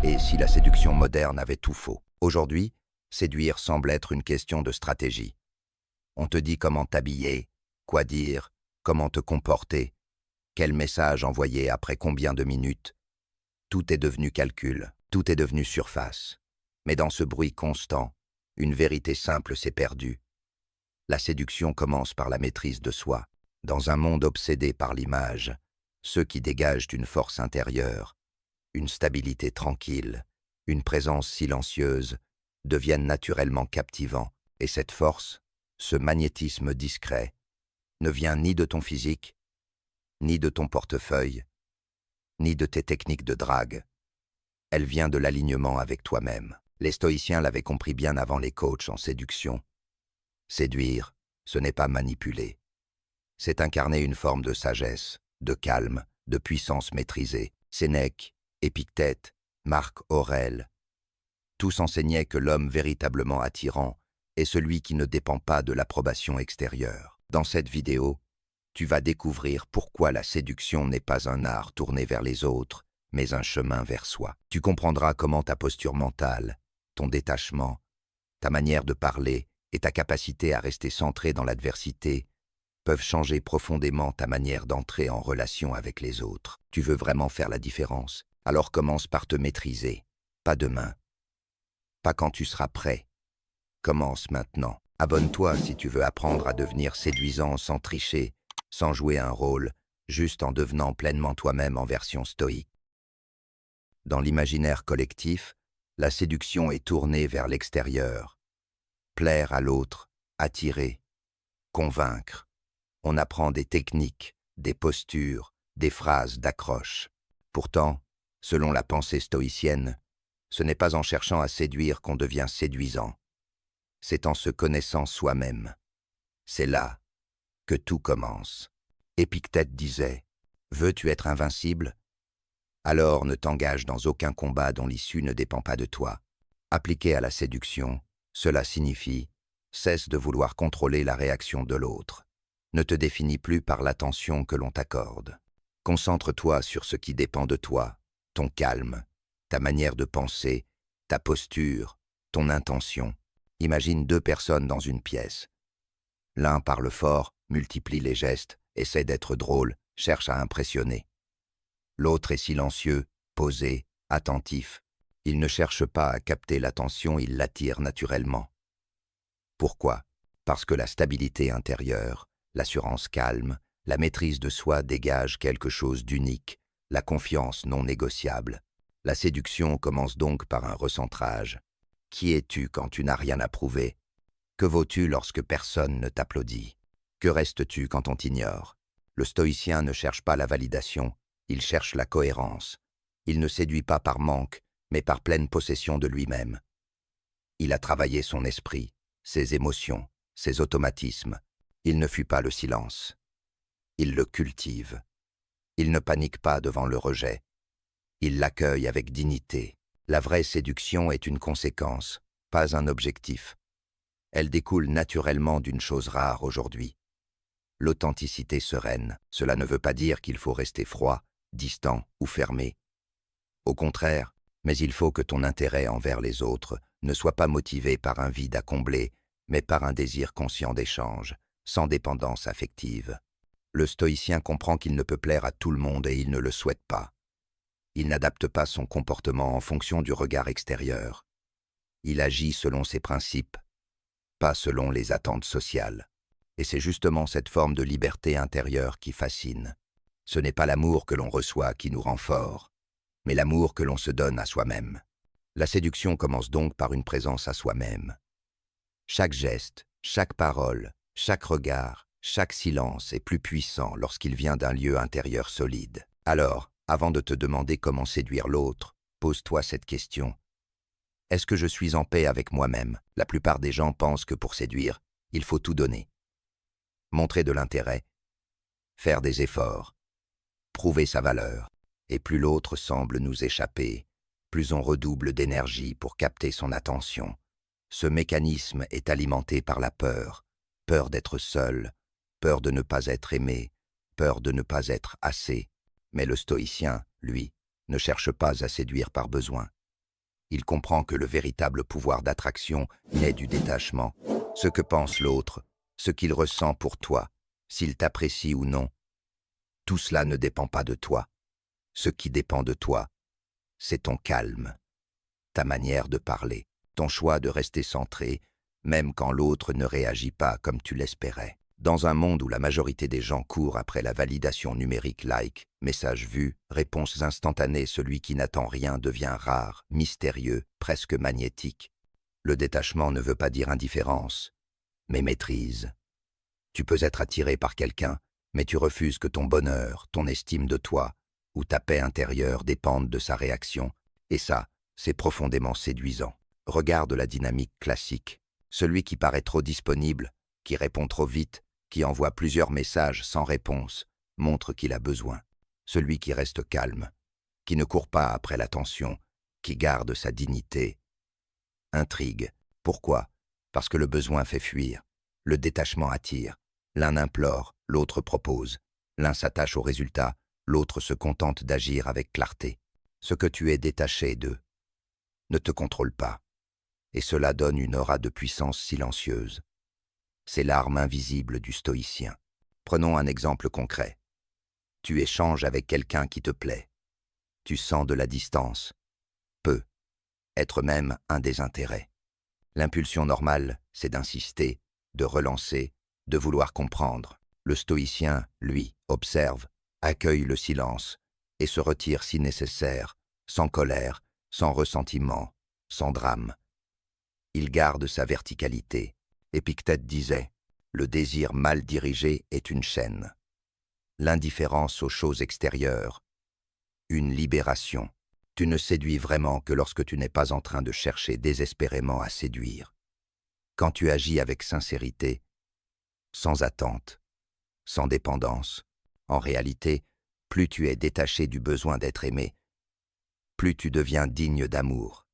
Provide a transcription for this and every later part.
Et si la séduction moderne avait tout faux? Aujourd'hui, séduire semble être une question de stratégie. On te dit comment t'habiller, quoi dire, comment te comporter, quel message envoyer après combien de minutes. Tout est devenu calcul, tout est devenu surface. Mais dans ce bruit constant, une vérité simple s'est perdue. La séduction commence par la maîtrise de soi. Dans un monde obsédé par l'image, ceux qui dégagent une force intérieure, une stabilité tranquille, une présence silencieuse, deviennent naturellement captivants. Et cette force, ce magnétisme discret, ne vient ni de ton physique, ni de ton portefeuille, ni de tes techniques de drague. Elle vient de l'alignement avec toi-même. Les stoïciens l'avaient compris bien avant les coachs en séduction. Séduire, ce n'est pas manipuler. C'est incarner une forme de sagesse, de calme, de puissance maîtrisée. Sénèque, Épictète, Marc Aurèle, tous enseignaient que l'homme véritablement attirant est celui qui ne dépend pas de l'approbation extérieure. Dans cette vidéo, tu vas découvrir pourquoi la séduction n'est pas un art tourné vers les autres, mais un chemin vers soi. Tu comprendras comment ta posture mentale, ton détachement, ta manière de parler et ta capacité à rester centré dans l'adversité peuvent changer profondément ta manière d'entrer en relation avec les autres. Tu veux vraiment faire la différence? Alors commence par te maîtriser, pas demain, pas quand tu seras prêt. Commence maintenant. Abonne-toi si tu veux apprendre à devenir séduisant sans tricher, sans jouer un rôle, juste en devenant pleinement toi-même en version stoïque. Dans l'imaginaire collectif, la séduction est tournée vers l'extérieur. Plaire à l'autre, attirer, convaincre. On apprend des techniques, des postures, des phrases d'accroche. Pourtant, selon la pensée stoïcienne, ce n'est pas en cherchant à séduire qu'on devient séduisant. C'est en se connaissant soi-même. C'est là que tout commence. Épictète disait « Veux-tu être invincible? Alors ne t'engage dans aucun combat dont l'issue ne dépend pas de toi. » Appliqué à la séduction, cela signifie « Cesse de vouloir contrôler la réaction de l'autre. Ne te définis plus par l'attention que l'on t'accorde. Concentre-toi sur ce qui dépend de toi, ton calme, ta manière de penser, ta posture, ton intention. Imagine deux personnes dans une pièce. L'un parle fort, multiplie les gestes, essaie d'être drôle, cherche à impressionner. L'autre est silencieux, posé, attentif. Il ne cherche pas à capter l'attention, il l'attire naturellement. Pourquoi? Parce que la stabilité intérieure, l'assurance calme, la maîtrise de soi dégagent quelque chose d'unique, la confiance non négociable. La séduction commence donc par un recentrage. Qui es-tu quand tu n'as rien à prouver? Que vaux-tu lorsque personne ne t'applaudit? Que restes-tu quand on t'ignore? Le stoïcien ne cherche pas la validation, il cherche la cohérence. Il ne séduit pas par manque, mais par pleine possession de lui-même. Il a travaillé son esprit, ses émotions, ses automatismes. Il ne fuit pas le silence. Il le cultive. Il ne panique pas devant le rejet. Il l'accueille avec dignité. La vraie séduction est une conséquence, pas un objectif. Elle découle naturellement d'une chose rare aujourd'hui. L'authenticité sereine. Cela ne veut pas dire qu'il faut rester froid, distant ou fermé. Au contraire, mais il faut que ton intérêt envers les autres ne soit pas motivé par un vide à combler, mais par un désir conscient d'échange, sans dépendance affective. Le stoïcien comprend qu'il ne peut plaire à tout le monde et il ne le souhaite pas. Il n'adapte pas son comportement en fonction du regard extérieur. Il agit selon ses principes, pas selon les attentes sociales. Et c'est justement cette forme de liberté intérieure qui fascine. Ce n'est pas l'amour que l'on reçoit qui nous rend forts, mais l'amour que l'on se donne à soi-même. La séduction commence donc par une présence à soi-même. Chaque geste, chaque parole, chaque regard, chaque silence est plus puissant lorsqu'il vient d'un lieu intérieur solide. Alors, avant de te demander comment séduire l'autre, pose-toi cette question. Est-ce que je suis en paix avec moi-même? La plupart des gens pensent que pour séduire, il faut tout donner. Montrer de l'intérêt, faire des efforts, prouver sa valeur. Et plus l'autre semble nous échapper, plus on redouble d'énergie pour capter son attention. Ce mécanisme est alimenté par la peur, peur d'être seul, peur de ne pas être aimé, peur de ne pas être assez. Mais le stoïcien, lui, ne cherche pas à séduire par besoin. Il comprend que le véritable pouvoir d'attraction naît du détachement. Ce que pense l'autre, ce qu'il ressent pour toi, s'il t'apprécie ou non, tout cela ne dépend pas de toi. Ce qui dépend de toi, c'est ton calme, ta manière de parler, ton choix de rester centré, même quand l'autre ne réagit pas comme tu l'espérais. Dans un monde où la majorité des gens courent après la validation numérique like, messages vus, réponses instantanées, celui qui n'attend rien devient rare, mystérieux, presque magnétique. Le détachement ne veut pas dire indifférence, mais maîtrise. Tu peux être attiré par quelqu'un, mais tu refuses que ton bonheur, ton estime de toi, ou ta paix intérieure dépendent de sa réaction, et ça, c'est profondément séduisant. Regarde la dynamique classique. Celui qui paraît trop disponible, qui répond trop vite, qui envoie plusieurs messages sans réponse, montre qu'il a besoin. Celui qui reste calme, qui ne court pas après l'attention, qui garde sa dignité, intrigue. Pourquoi? Parce que le besoin fait fuir, le détachement attire. L'un implore, l'autre propose. L'un s'attache au résultat, l'autre se contente d'agir avec clarté. Ce que tu es détaché d'eux ne te contrôle pas, et cela donne une aura de puissance silencieuse. C'est l'arme invisible du stoïcien. Prenons un exemple concret. Tu échanges avec quelqu'un qui te plaît. Tu sens de la distance. Peut être même un désintérêt. L'impulsion normale, c'est d'insister, de relancer, de vouloir comprendre. Le stoïcien, lui, observe, accueille le silence et se retire si nécessaire, sans colère, sans ressentiment, sans drame. Il garde sa verticalité. Épictète disait « Le désir mal dirigé est une chaîne. L'indifférence aux choses extérieures, une libération. Tu ne séduis vraiment que lorsque tu n'es pas en train de chercher désespérément à séduire. Quand tu agis avec sincérité, sans attente, sans dépendance, en réalité, plus tu es détaché du besoin d'être aimé, plus tu deviens digne d'amour,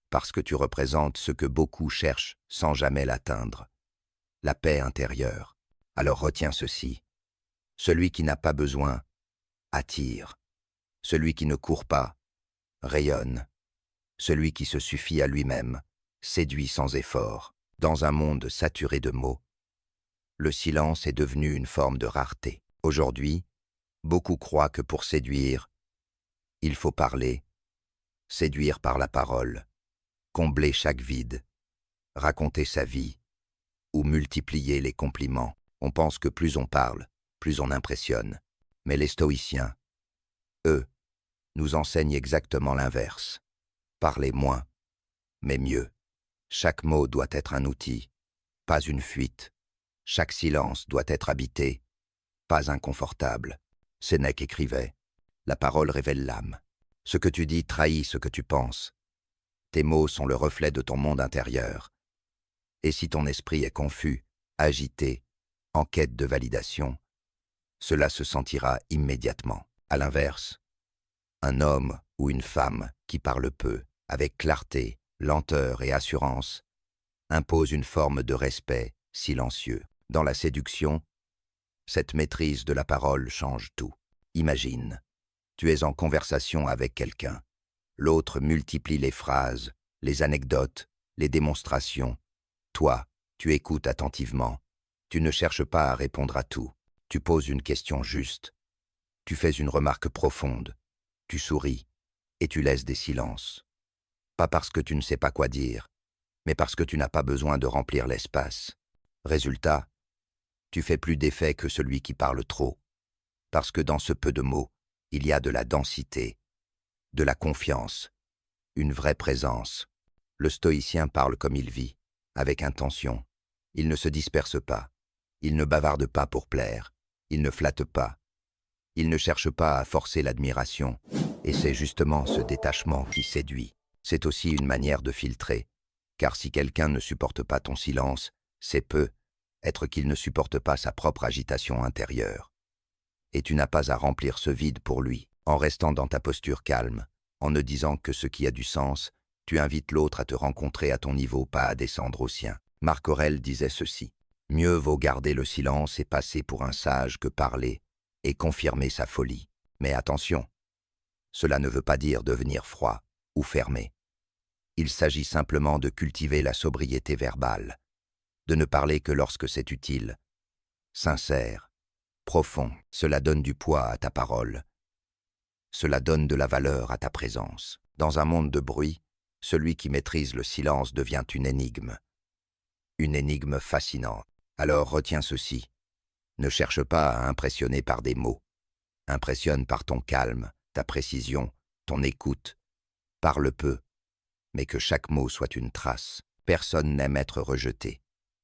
parce que tu représentes ce que beaucoup cherchent sans jamais l'atteindre, la paix intérieure. Alors retiens ceci, celui qui n'a pas besoin attire, celui qui ne court pas rayonne, celui qui se suffit à lui-même séduit sans effort. Dans un monde saturé de mots, le silence est devenu une forme de rareté. Aujourd'hui, beaucoup croient que pour séduire, il faut parler, séduire par la parole, combler chaque vide, raconter sa vie, ou multiplier les compliments. On pense que plus on parle, plus on impressionne. Mais les stoïciens, eux, nous enseignent exactement l'inverse. Parlez moins, mais mieux. Chaque mot doit être un outil, pas une fuite. Chaque silence doit être habité, pas inconfortable. Sénèque écrivait « La parole révèle l'âme. Ce que tu dis trahit ce que tu penses. Tes mots sont le reflet de ton monde intérieur. Et si ton esprit est confus, agité, en quête de validation, cela se sentira immédiatement. À l'inverse, un homme ou une femme qui parle peu, avec clarté, lenteur et assurance, impose une forme de respect silencieux. Dans la séduction, cette maîtrise de la parole change tout. Imagine, tu es en conversation avec quelqu'un. L'autre multiplie les phrases, les anecdotes, les démonstrations. Toi, tu écoutes attentivement. Tu ne cherches pas à répondre à tout. Tu poses une question juste. Tu fais une remarque profonde. Tu souris et tu laisses des silences. Pas parce que tu ne sais pas quoi dire, mais parce que tu n'as pas besoin de remplir l'espace. Résultat, tu fais plus d'effet que celui qui parle trop. Parce que dans ce peu de mots, il y a de la densité, de la confiance, une vraie présence. Le stoïcien parle comme il vit, avec intention. Il ne se disperse pas. Il ne bavarde pas pour plaire. Il ne flatte pas. Il ne cherche pas à forcer l'admiration. Et c'est justement ce détachement qui séduit. C'est aussi une manière de filtrer. Car si quelqu'un ne supporte pas ton silence, c'est peu être qu'il ne supporte pas sa propre agitation intérieure. Et tu n'as pas à remplir ce vide pour lui, en restant dans ta posture calme, en ne disant que ce qui a du sens, tu invites l'autre à te rencontrer à ton niveau, pas à descendre au sien. Marc Aurèle disait ceci. Mieux vaut garder le silence et passer pour un sage que parler et confirmer sa folie. Mais attention, cela ne veut pas dire devenir froid ou fermé. Il s'agit simplement de cultiver la sobriété verbale, de ne parler que lorsque c'est utile, sincère, profond. Cela donne du poids à ta parole. Cela donne de la valeur à ta présence. Dans un monde de bruit, celui qui maîtrise le silence devient une énigme fascinante. Alors retiens ceci. Ne cherche pas à impressionner par des mots. Impressionne par ton calme, ta précision, ton écoute. Parle peu, mais que chaque mot soit une trace. Personne n'aime être rejeté.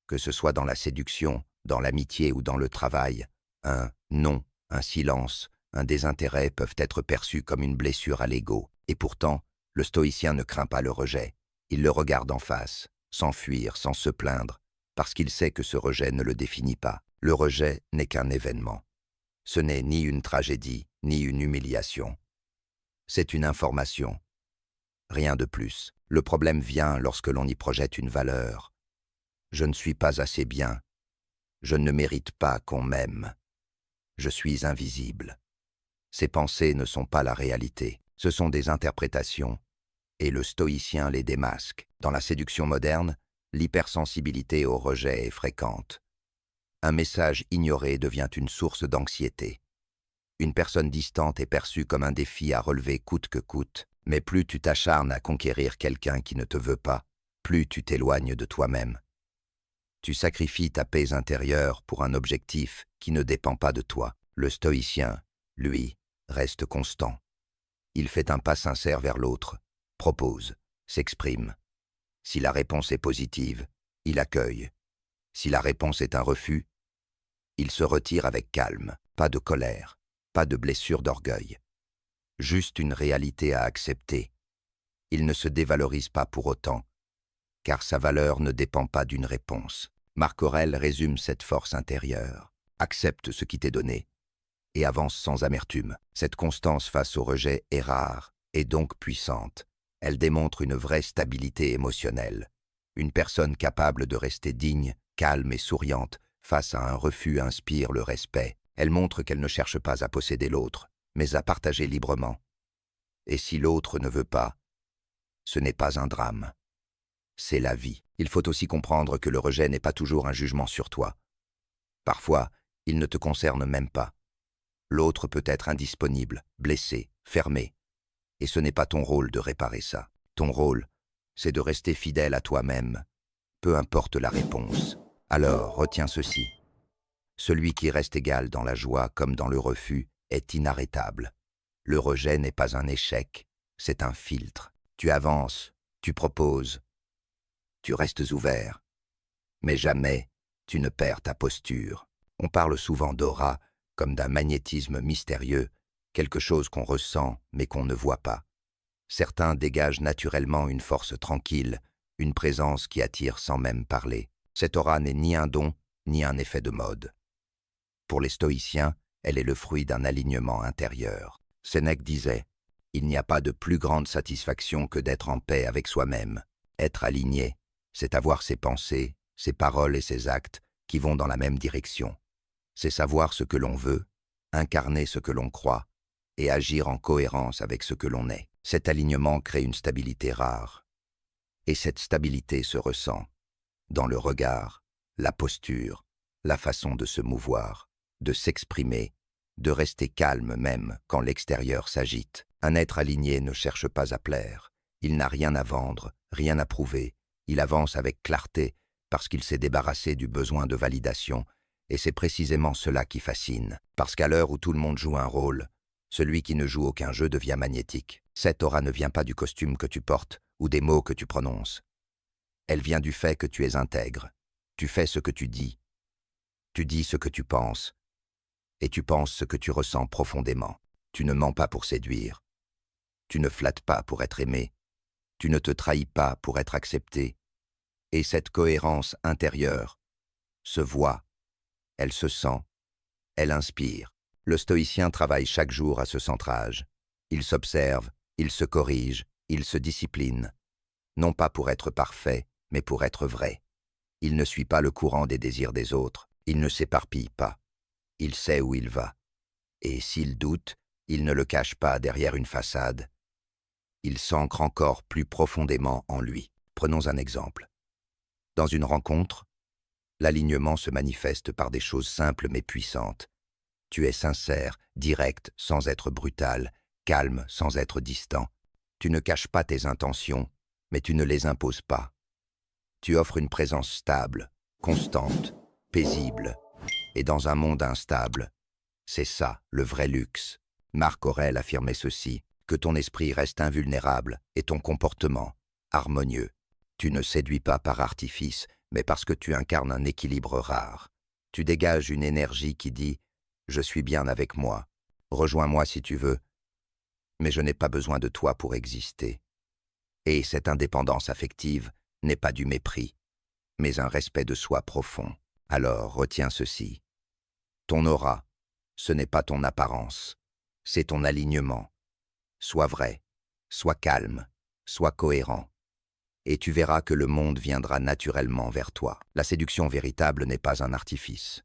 Que ce soit dans la séduction, dans l'amitié ou dans le travail, un non, un silence, un désintérêt peuvent être perçus comme une blessure à l'ego. Et pourtant, le stoïcien ne craint pas le rejet. Il le regarde en face, sans fuir, sans se plaindre, parce qu'il sait que ce rejet ne le définit pas. Le rejet n'est qu'un événement. Ce n'est ni une tragédie, ni une humiliation. C'est une information. Rien de plus. Le problème vient lorsque l'on y projette une valeur. Je ne suis pas assez bien. Je ne mérite pas qu'on m'aime. Je suis invisible. Ces pensées ne sont pas la réalité. Ce sont des interprétations, et le stoïcien les démasque. Dans la séduction moderne, l'hypersensibilité au rejet est fréquente. Un message ignoré devient une source d'anxiété. Une personne distante est perçue comme un défi à relever coûte que coûte, mais plus tu t'acharnes à conquérir quelqu'un qui ne te veut pas, plus tu t'éloignes de toi-même. Tu sacrifies ta paix intérieure pour un objectif qui ne dépend pas de toi. Le stoïcien, lui, reste constant. Il fait un pas sincère vers l'autre, propose, s'exprime. Si la réponse est positive, il accueille. Si la réponse est un refus, il se retire avec calme, pas de colère, pas de blessure d'orgueil. Juste une réalité à accepter. Il ne se dévalorise pas pour autant, car sa valeur ne dépend pas d'une réponse. Marc Aurèle résume cette force intérieure. Accepte ce qui t'est donné et avance sans amertume. Cette constance face au rejet est rare et donc puissante. Elle démontre une vraie stabilité émotionnelle. Une personne capable de rester digne, calme et souriante face à un refus inspire le respect. Elle montre qu'elle ne cherche pas à posséder l'autre, mais à partager librement. Et si l'autre ne veut pas, ce n'est pas un drame. C'est la vie. Il faut aussi comprendre que le rejet n'est pas toujours un jugement sur toi. Parfois, il ne te concerne même pas. L'autre peut être indisponible, blessé, fermé. Et ce n'est pas ton rôle de réparer ça. Ton rôle, c'est de rester fidèle à toi-même, peu importe la réponse. Alors, retiens ceci. Celui qui reste égal dans la joie comme dans le refus est inarrêtable. Le rejet n'est pas un échec, c'est un filtre. Tu avances, tu proposes, tu restes ouvert. Mais jamais tu ne perds ta posture. On parle souvent d'aura comme d'un magnétisme mystérieux, quelque chose qu'on ressent mais qu'on ne voit pas. Certains dégagent naturellement une force tranquille, une présence qui attire sans même parler. Cette aura n'est ni un don, ni un effet de mode. Pour les stoïciens, elle est le fruit d'un alignement intérieur. Sénèque disait « Il n'y a pas de plus grande satisfaction que d'être en paix avec soi-même. Être aligné, c'est avoir ses pensées, ses paroles et ses actes qui vont dans la même direction. C'est savoir ce que l'on veut, incarner ce que l'on croit et agir en cohérence avec ce que l'on est. Cet alignement crée une stabilité rare. Et cette stabilité se ressent dans le regard, la posture, la façon de se mouvoir, de s'exprimer, de rester calme même quand l'extérieur s'agite. Un être aligné ne cherche pas à plaire. Il n'a rien à vendre, rien à prouver. Il avance avec clarté parce qu'il s'est débarrassé du besoin de validation. Et c'est précisément cela qui fascine, parce qu'à l'heure où tout le monde joue un rôle, celui qui ne joue aucun jeu devient magnétique. Cette aura ne vient pas du costume que tu portes ou des mots que tu prononces. Elle vient du fait que tu es intègre. Tu fais ce que tu dis ce que tu penses, et tu penses ce que tu ressens profondément. Tu ne mens pas pour séduire. Tu ne flattes pas pour être aimé. Tu ne te trahis pas pour être accepté. Et cette cohérence intérieure se voit. Elle se sent, elle inspire. Le stoïcien travaille chaque jour à ce centrage. Il s'observe, il se corrige, il se discipline. Non pas pour être parfait, mais pour être vrai. Il ne suit pas le courant des désirs des autres, il ne s'éparpille pas. Il sait où il va. Et s'il doute, il ne le cache pas derrière une façade. il s'ancre encore plus profondément en lui. Prenons un exemple. Dans une rencontre, l'alignement se manifeste par des choses simples mais puissantes. Tu es sincère, direct sans être brutal, calme sans être distant. Tu ne caches pas tes intentions, mais tu ne les imposes pas. Tu offres une présence stable, constante, paisible. Et dans un monde instable, c'est ça, le vrai luxe. Marc Aurèle affirmait ceci, que ton esprit reste invulnérable et ton comportement harmonieux. Tu ne séduis pas par artifice, mais parce que tu incarnes un équilibre rare. Tu dégages une énergie qui dit « Je suis bien avec moi, rejoins-moi si tu veux, mais je n'ai pas besoin de toi pour exister. » Et cette indépendance affective n'est pas du mépris, mais un respect de soi profond. Alors retiens ceci. Ton aura, ce n'est pas ton apparence, c'est ton alignement. Sois vrai, sois calme, sois cohérent. Et tu verras que le monde viendra naturellement vers toi. La séduction véritable n'est pas un artifice.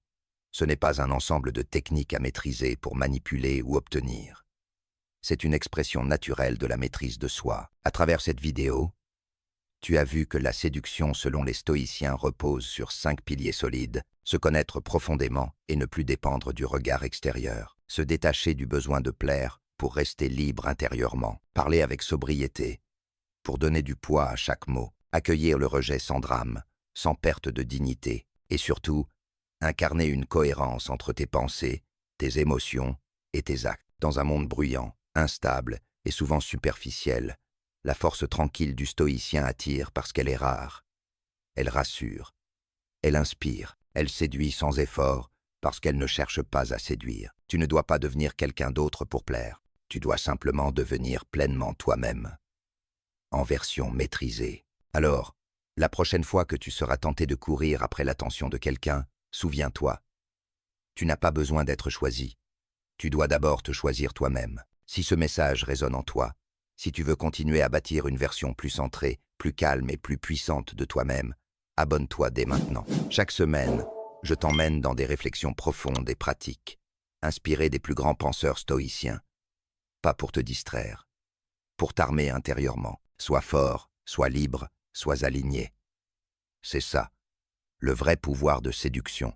Ce n'est pas un ensemble de techniques à maîtriser pour manipuler ou obtenir. C'est une expression naturelle de la maîtrise de soi. À travers cette vidéo, tu as vu que la séduction selon les stoïciens repose sur 5 piliers solides, se connaître profondément et ne plus dépendre du regard extérieur, se détacher du besoin de plaire pour rester libre intérieurement, parler avec sobriété, pour donner du poids à chaque mot, accueillir le rejet sans drame, sans perte de dignité, et surtout, incarner une cohérence entre tes pensées, tes émotions et tes actes. Dans un monde bruyant, instable et souvent superficiel, la force tranquille du stoïcien attire parce qu'elle est rare. Elle rassure, elle inspire, elle séduit sans effort parce qu'elle ne cherche pas à séduire. Tu ne dois pas devenir quelqu'un d'autre pour plaire, tu dois simplement devenir pleinement toi-même, en version maîtrisée. Alors, la prochaine fois que tu seras tenté de courir après l'attention de quelqu'un, souviens-toi, tu n'as pas besoin d'être choisi. Tu dois d'abord te choisir toi-même. Si ce message résonne en toi, si tu veux continuer à bâtir une version plus centrée, plus calme et plus puissante de toi-même, abonne-toi dès maintenant. Chaque semaine, je t'emmène dans des réflexions profondes et pratiques, inspirées des plus grands penseurs stoïciens. Pas pour te distraire, pour t'armer intérieurement. Sois fort, sois libre, sois aligné. C'est ça, le vrai pouvoir de séduction.